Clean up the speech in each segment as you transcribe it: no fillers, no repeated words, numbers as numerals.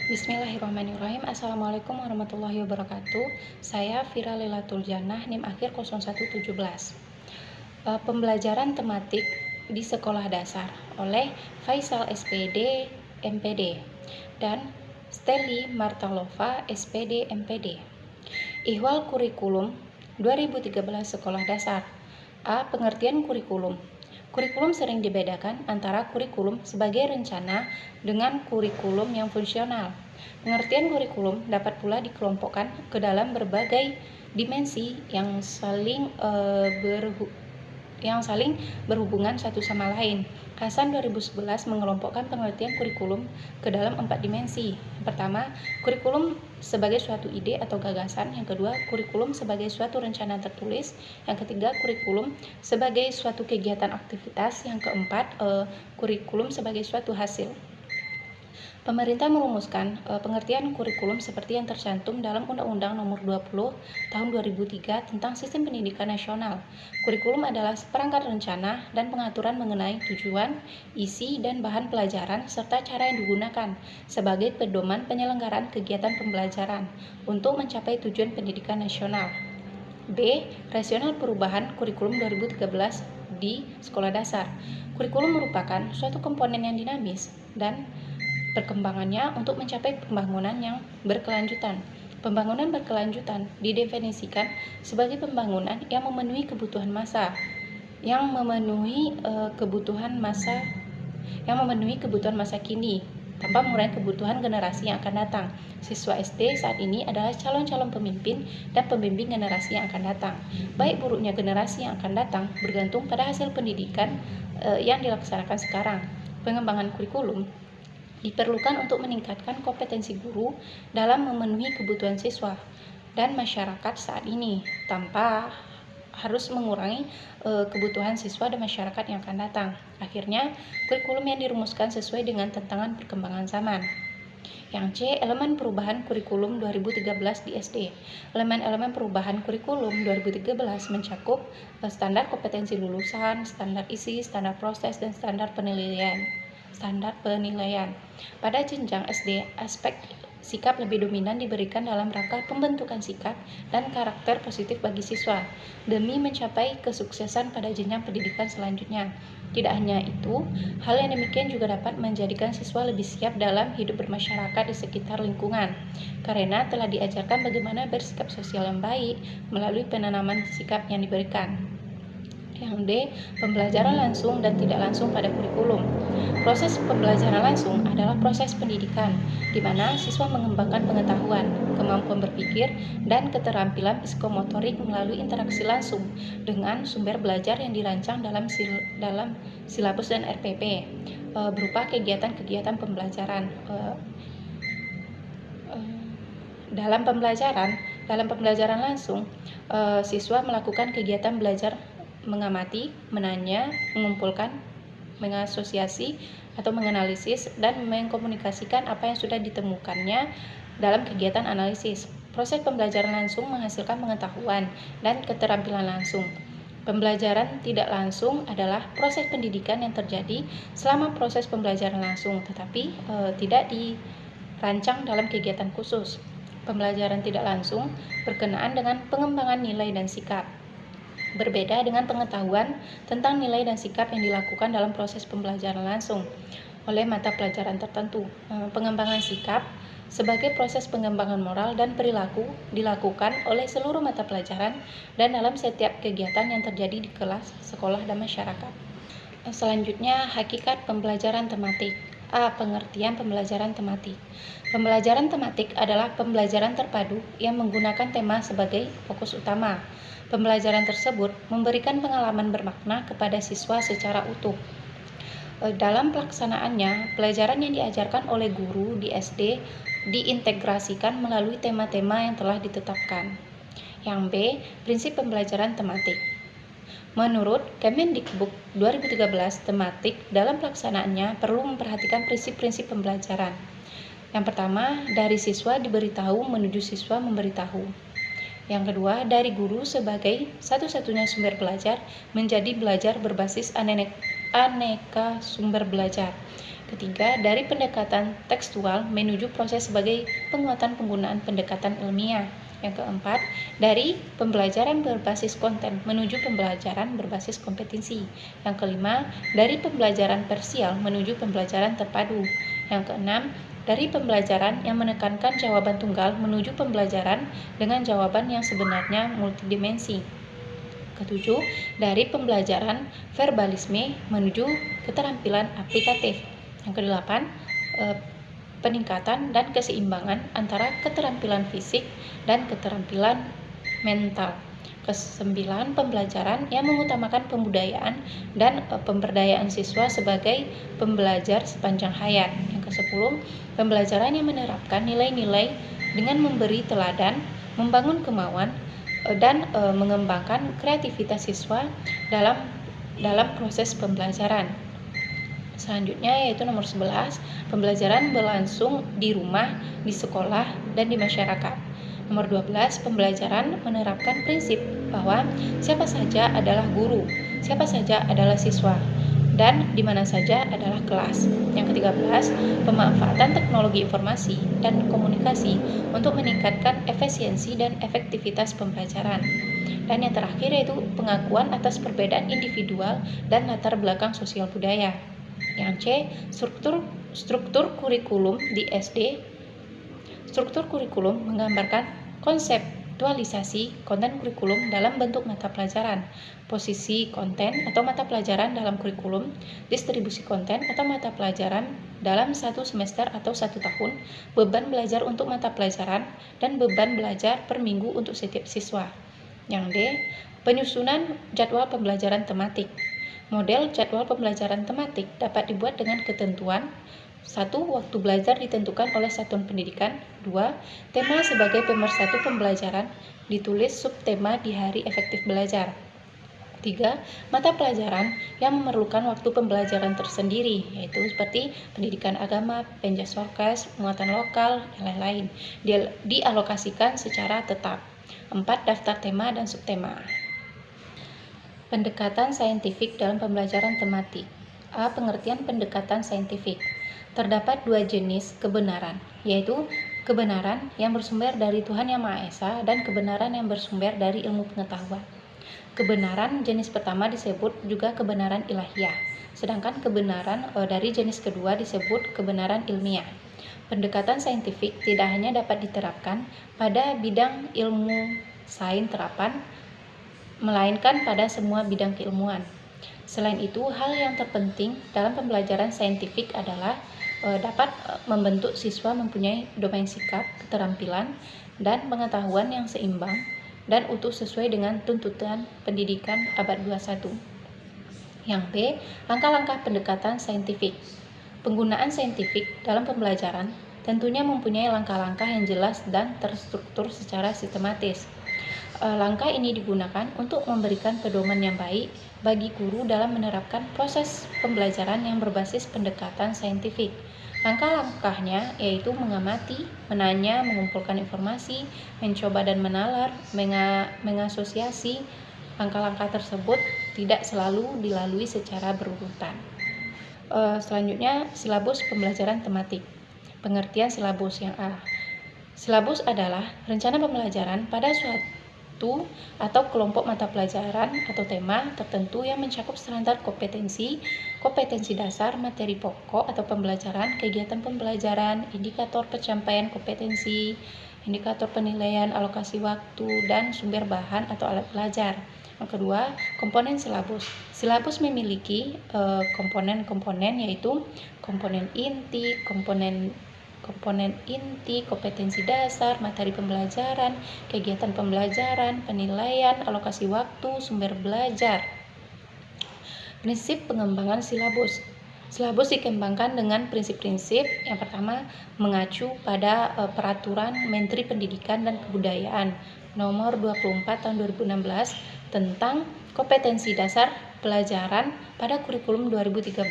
Bismillahirrahmanirrahim. Assalamualaikum warahmatullahi wabarakatuh. Saya Vira Lailatul Jannah, NIM akhir 0117. Pembelajaran tematik di sekolah dasar oleh Faisal SPD MPD dan Steli Martalova SPD MPD. Ihwal kurikulum 2013 sekolah dasar. A. Pengertian kurikulum. Kurikulum sering dibedakan antara kurikulum sebagai rencana dengan kurikulum yang fungsional. Pengertian kurikulum dapat pula dikelompokkan ke dalam berbagai dimensi yang saling berhubungan satu sama lain. Hasan 2011 mengelompokkan pengertian kurikulum ke dalam 4 dimensi. Yang pertama, kurikulum sebagai suatu ide atau gagasan. Yang kedua, kurikulum sebagai suatu rencana tertulis. Yang ketiga, kurikulum sebagai suatu kegiatan aktivitas. Yang keempat, kurikulum sebagai suatu hasil. Pemerintah merumuskan pengertian kurikulum seperti yang tercantum dalam Undang-Undang Nomor 20 Tahun 2003 tentang Sistem Pendidikan Nasional. Kurikulum adalah seperangkat rencana dan pengaturan mengenai tujuan, isi, dan bahan pelajaran serta cara yang digunakan sebagai pedoman penyelenggaraan kegiatan pembelajaran untuk mencapai tujuan pendidikan nasional. B. Rasional perubahan kurikulum 2013 di sekolah dasar. Kurikulum merupakan suatu komponen yang dinamis dan perkembangannya untuk mencapai pembangunan yang berkelanjutan. Pembangunan berkelanjutan didefinisikan sebagai pembangunan yang memenuhi kebutuhan massa, yang memenuhi kebutuhan masa kini, tanpa mengurangi kebutuhan generasi yang akan datang. Siswa SD saat ini adalah calon-calon pemimpin dan pembimbing generasi yang akan datang. Baik buruknya generasi yang akan datang bergantung pada hasil pendidikan yang dilaksanakan sekarang. Pengembangan kurikulum diperlukan untuk meningkatkan kompetensi guru dalam memenuhi kebutuhan siswa dan masyarakat saat ini, tanpa harus mengurangi kebutuhan siswa dan masyarakat yang akan datang. Akhirnya, kurikulum yang dirumuskan sesuai dengan tantangan perkembangan zaman. Yang C. Elemen perubahan kurikulum 2013 di SD. Elemen-elemen perubahan kurikulum 2013 mencakup standar kompetensi lulusan, standar isi, standar proses, dan standar penilaian. Pada jenjang SD, aspek sikap lebih dominan diberikan dalam rangka pembentukan sikap dan karakter positif bagi siswa demi mencapai kesuksesan pada jenjang pendidikan selanjutnya. Tidak hanya itu, hal yang demikian juga dapat menjadikan siswa lebih siap dalam hidup bermasyarakat di sekitar lingkungan karena telah diajarkan bagaimana bersikap sosial yang baik melalui penanaman sikap yang diberikan. Yang D. Pembelajaran langsung dan tidak langsung pada kurikulum. Proses pembelajaran langsung adalah proses pendidikan, di mana siswa mengembangkan pengetahuan, kemampuan berpikir, dan keterampilan psikomotorik melalui interaksi langsung dengan sumber belajar yang dirancang dalam silabus dan RPP, berupa kegiatan-kegiatan pembelajaran. Dalam pembelajaran langsung, siswa melakukan kegiatan belajar mengamati, menanya, mengumpulkan, mengasosiasi atau menganalisis dan mengkomunikasikan apa yang sudah ditemukannya dalam kegiatan analisis. Proses pembelajaran langsung menghasilkan pengetahuan dan keterampilan langsung. Pembelajaran tidak langsung adalah proses pendidikan yang terjadi selama proses pembelajaran langsung, tetapi tidak dirancang dalam kegiatan khusus. Pembelajaran tidak langsung berkenaan dengan pengembangan nilai dan sikap. Berbeda dengan pengetahuan tentang nilai dan sikap yang dilakukan dalam proses pembelajaran langsung oleh mata pelajaran tertentu. Pengembangan sikap sebagai proses pengembangan moral dan perilaku dilakukan oleh seluruh mata pelajaran dan dalam setiap kegiatan yang terjadi di kelas, sekolah, dan masyarakat. Selanjutnya, hakikat pembelajaran tematik. A. Pengertian pembelajaran tematik. Pembelajaran tematik adalah pembelajaran terpadu yang menggunakan tema sebagai fokus utama. Pembelajaran tersebut memberikan pengalaman bermakna kepada siswa secara utuh. Dalam pelaksanaannya, pelajaran yang diajarkan oleh guru di SD diintegrasikan melalui tema-tema yang telah ditetapkan. Yang B. Prinsip pembelajaran tematik. Menurut Kemendikbud 2013, tematik dalam pelaksanaannya perlu memperhatikan prinsip-prinsip pembelajaran. Yang pertama, dari siswa diberitahu menuju siswa memberitahu. Yang kedua, dari guru sebagai satu-satunya sumber belajar menjadi belajar berbasis aneka sumber belajar. Ketiga, dari pendekatan tekstual menuju proses sebagai penguatan penggunaan pendekatan ilmiah. Yang keempat, dari pembelajaran berbasis konten menuju pembelajaran berbasis kompetensi. Yang kelima, dari pembelajaran parsial menuju pembelajaran terpadu. Yang keenam, dari pembelajaran yang menekankan jawaban tunggal menuju pembelajaran dengan jawaban yang sebenarnya multidimensi. Ketujuh, dari pembelajaran verbalisme menuju keterampilan aplikatif. Yang kedelapan, peningkatan dan keseimbangan antara keterampilan fisik dan keterampilan mental. Kesembilan, pembelajaran yang mengutamakan pembudayaan dan pemberdayaan siswa sebagai pembelajar sepanjang hayat. Yang kesepuluh, pembelajaran yang menerapkan nilai-nilai dengan memberi teladan, membangun kemauan, dan mengembangkan kreativitas siswa dalam proses pembelajaran. Selanjutnya yaitu nomor 11, pembelajaran berlangsung di rumah, di sekolah, dan di masyarakat. Nomor 12, pembelajaran menerapkan prinsip bahwa siapa saja adalah guru, siapa saja adalah siswa, dan di mana saja adalah kelas. Yang ke-13, pemanfaatan teknologi informasi dan komunikasi untuk meningkatkan efisiensi dan efektivitas pembelajaran. Dan yang terakhir yaitu pengakuan atas perbedaan individual dan latar belakang sosial budaya. Yang C, struktur kurikulum di SD. Struktur kurikulum menggambarkan konseptualisasi konten kurikulum dalam bentuk mata pelajaran, posisi konten atau mata pelajaran dalam kurikulum, distribusi konten atau mata pelajaran dalam satu semester atau 1 tahun, beban belajar untuk mata pelajaran, dan beban belajar per minggu untuk setiap siswa. Yang D, penyusunan jadwal pembelajaran tematik. Model jadwal pembelajaran tematik dapat dibuat dengan ketentuan: 1. Waktu belajar ditentukan oleh satuan pendidikan. 2. Tema sebagai pemersatu pembelajaran, ditulis subtema di hari efektif belajar. 3. Mata pelajaran yang memerlukan waktu pembelajaran tersendiri, yaitu seperti pendidikan agama, penjas workers, muatan lokal, dan lain-lain, dialokasikan secara tetap. 4. Daftar tema dan subtema. Pendekatan saintifik dalam pembelajaran tematik. A. Pengertian pendekatan saintifik. Terdapat 2 jenis kebenaran, yaitu kebenaran yang bersumber dari Tuhan Yang Maha Esa dan kebenaran yang bersumber dari ilmu pengetahuan. Kebenaran jenis pertama disebut juga kebenaran ilahiyah, sedangkan kebenaran dari jenis kedua disebut kebenaran ilmiah. Pendekatan saintifik tidak hanya dapat diterapkan pada bidang ilmu sains terapan, melainkan pada semua bidang keilmuan. Selain itu, hal yang terpenting dalam pembelajaran saintifik adalah dapat membentuk siswa mempunyai domain sikap, keterampilan, dan pengetahuan yang seimbang dan utuh sesuai dengan tuntutan pendidikan abad 21. Yang B, langkah-langkah pendekatan saintifik. Penggunaan saintifik dalam pembelajaran tentunya mempunyai langkah-langkah yang jelas dan terstruktur secara sistematis. Langkah ini digunakan untuk memberikan pedoman yang baik bagi guru dalam menerapkan proses pembelajaran yang berbasis pendekatan saintifik. Langkah-langkahnya yaitu mengamati, menanya, mengumpulkan informasi, mencoba dan menalar, mengasosiasi. Langkah-langkah tersebut tidak selalu dilalui secara berurutan. Selanjutnya, silabus pembelajaran tematik. Pengertian silabus yang A. Silabus adalah rencana pembelajaran pada suatu atau kelompok mata pelajaran atau tema tertentu yang mencakup standar kompetensi dasar, materi pokok atau pembelajaran, kegiatan pembelajaran, indikator pencapaian kompetensi, indikator penilaian, alokasi waktu, dan sumber bahan atau alat belajar. Yang kedua, komponen silabus. Silabus memiliki komponen-komponen yaitu komponen inti, kompetensi dasar, materi pembelajaran, kegiatan pembelajaran, penilaian, alokasi waktu, sumber belajar. Prinsip pengembangan silabus. Silabus dikembangkan dengan prinsip-prinsip. Yang pertama, mengacu pada Peraturan Menteri Pendidikan dan Kebudayaan Nomor 24 Tahun 2016 tentang kompetensi dasar pelajaran pada kurikulum 2013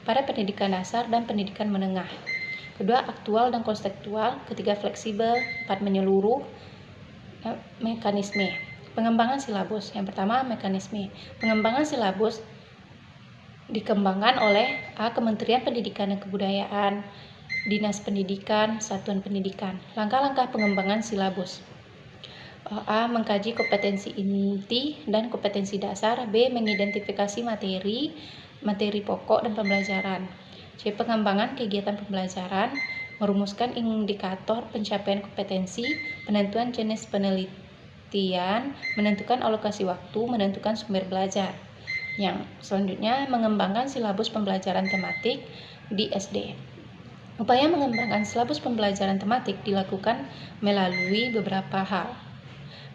pada pendidikan dasar dan pendidikan menengah. Kedua, aktual dan konseptual. Ketiga, fleksibel. 4, menyeluruh. Mekanisme pengembangan silabus. Yang pertama, mekanisme pengembangan silabus dikembangkan oleh Kementerian Pendidikan dan Kebudayaan, Dinas Pendidikan, Satuan Pendidikan. Langkah-langkah pengembangan silabus. Mengkaji kompetensi inti dan kompetensi dasar. B. Mengidentifikasi materi pokok dan pembelajaran. C. Pengembangan kegiatan pembelajaran, merumuskan indikator pencapaian kompetensi, penentuan jenis penelitian, menentukan alokasi waktu, menentukan sumber belajar. Yang selanjutnya, mengembangkan silabus pembelajaran tematik di SD. Upaya mengembangkan silabus pembelajaran tematik dilakukan melalui beberapa hal.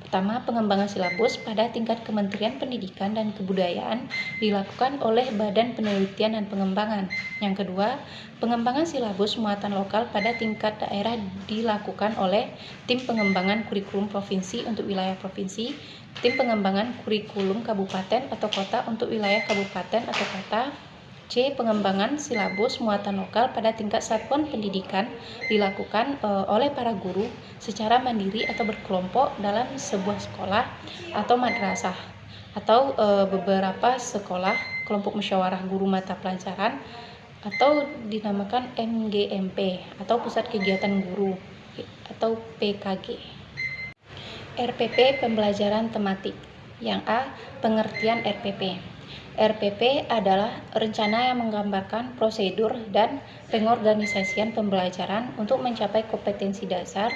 Pertama, pengembangan silabus pada tingkat Kementerian Pendidikan dan Kebudayaan dilakukan oleh Badan Penelitian dan Pengembangan. Yang kedua, pengembangan silabus muatan lokal pada tingkat daerah dilakukan oleh Tim Pengembangan Kurikulum Provinsi untuk wilayah provinsi, Tim Pengembangan Kurikulum Kabupaten atau Kota untuk wilayah kabupaten atau kota. C. Pengembangan silabus muatan lokal pada tingkat satuan pendidikan dilakukan oleh para guru secara mandiri atau berkelompok dalam sebuah sekolah atau madrasah atau beberapa sekolah kelompok musyawarah guru mata pelajaran atau dinamakan MGMP atau Pusat Kegiatan Guru atau PKG. RPP pembelajaran tematik. Yang A. Pengertian RPP. RPP adalah rencana yang menggambarkan prosedur dan pengorganisasian pembelajaran untuk mencapai kompetensi dasar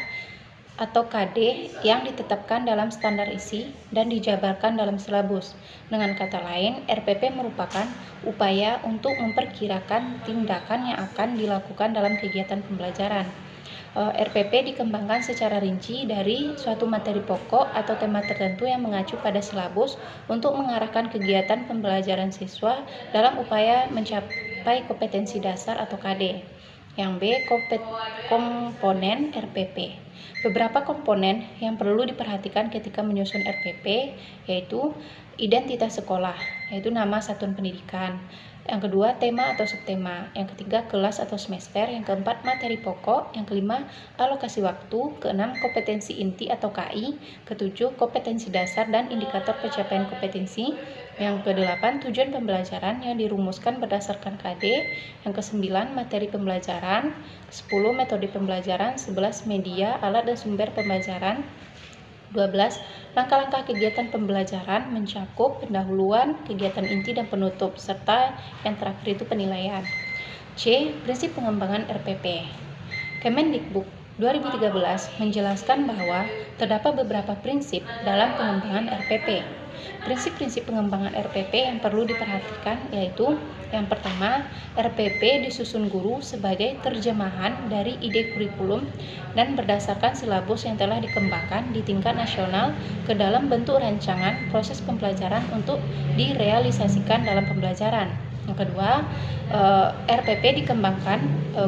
atau KD yang ditetapkan dalam standar isi dan dijabarkan dalam silabus. Dengan kata lain, RPP merupakan upaya untuk memperkirakan tindakan yang akan dilakukan dalam kegiatan pembelajaran. RPP dikembangkan secara rinci dari suatu materi pokok atau tema tertentu yang mengacu pada silabus untuk mengarahkan kegiatan pembelajaran siswa dalam upaya mencapai kompetensi dasar atau KD. Yang B. Komponen RPP. Beberapa komponen yang perlu diperhatikan ketika menyusun RPP yaitu identitas sekolah, yaitu nama satuan pendidikan. Yang kedua, tema atau subtema. Yang ketiga, kelas atau semester. Yang keempat, materi pokok. Yang kelima, alokasi waktu. Keenam, kompetensi inti atau KI. Ketujuh, kompetensi dasar dan indikator pencapaian kompetensi. Yang kedelapan, tujuan pembelajaran yang dirumuskan berdasarkan KD. Yang kesembilan, materi pembelajaran. 10, metode pembelajaran. 11, media, alat dan sumber pembelajaran. 12. Langkah-langkah kegiatan pembelajaran mencakup pendahuluan, kegiatan inti dan penutup, serta yang terakhir itu penilaian. C. Prinsip pengembangan RPP. Kemendikbud 2013 menjelaskan bahwa terdapat beberapa prinsip dalam pengembangan RPP. Prinsip-prinsip pengembangan RPP yang perlu diperhatikan yaitu yang pertama, RPP disusun guru sebagai terjemahan dari ide kurikulum dan berdasarkan silabus yang telah dikembangkan di tingkat nasional ke dalam bentuk rancangan proses pembelajaran untuk direalisasikan dalam pembelajaran. Yang kedua, RPP dikembangkan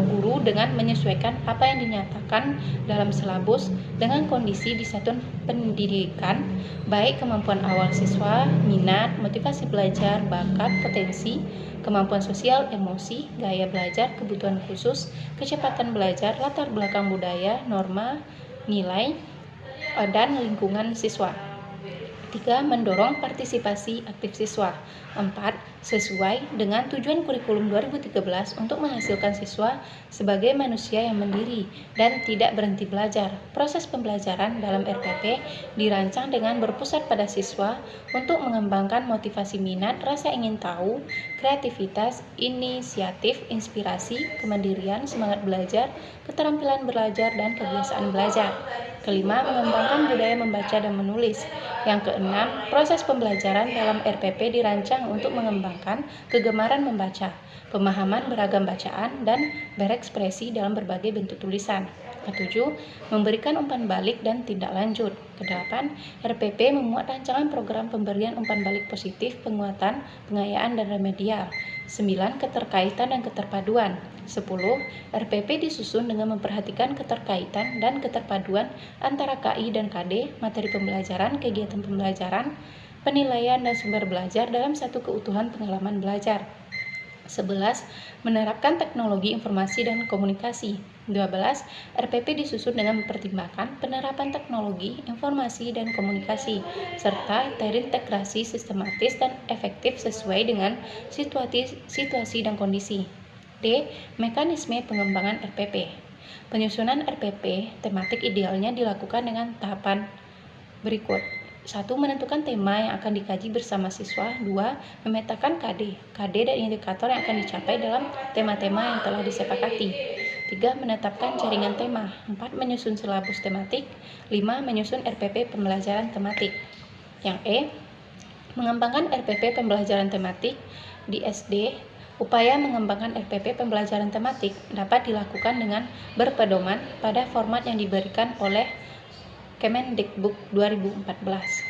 guru dengan menyesuaikan apa yang dinyatakan dalam silabus dengan kondisi di satuan pendidikan, baik kemampuan awal siswa, minat, motivasi belajar, bakat, potensi, kemampuan sosial, emosi, gaya belajar, kebutuhan khusus, kecepatan belajar, latar belakang budaya, norma, nilai, dan lingkungan siswa. 3. Mendorong partisipasi aktif siswa. 4. Sesuai dengan tujuan kurikulum 2013 untuk menghasilkan siswa sebagai manusia yang mandiri dan tidak berhenti belajar. Proses pembelajaran dalam RPP dirancang dengan berpusat pada siswa untuk mengembangkan motivasi minat, rasa ingin tahu, kreativitas, inisiatif, inspirasi, kemandirian, semangat belajar, keterampilan belajar, dan kebiasaan belajar. Kelima, mengembangkan budaya membaca dan menulis. Yang keenam, proses pembelajaran dalam RPP dirancang untuk mengembangkan kegemaran membaca, pemahaman beragam bacaan, dan berekspresi dalam berbagai bentuk tulisan. Ketujuh, memberikan umpan balik dan tindak lanjut. Kedelapan, RPP memuat rancangan program pemberian umpan balik positif, penguatan, pengayaan, dan remedial. 9. Keterkaitan dan keterpaduan. 10. RPP disusun dengan memperhatikan keterkaitan dan keterpaduan antara KI dan KD, materi pembelajaran, kegiatan pembelajaran, penilaian, dan sumber belajar dalam satu keutuhan pengalaman belajar. 11. Menerapkan teknologi informasi dan komunikasi. 12. RPP disusun dengan mempertimbangkan penerapan teknologi, informasi, dan komunikasi, serta terintegrasi sistematis dan efektif sesuai dengan situasi dan kondisi. D. Mekanisme pengembangan RPP. Penyusunan RPP tematik idealnya dilakukan dengan tahapan berikut. 1. Menentukan tema yang akan dikaji bersama siswa. 2. Memetakan KD dan indikator yang akan dicapai dalam tema-tema yang telah disepakati. 3. Menetapkan jaringan tema. 4. Menyusun silabus tematik. 5. Menyusun RPP pembelajaran tematik. Yang E. Mengembangkan RPP pembelajaran tematik di SD. Upaya mengembangkan RPP pembelajaran tematik dapat dilakukan dengan berpedoman pada format yang diberikan oleh Kemendikbud 2014.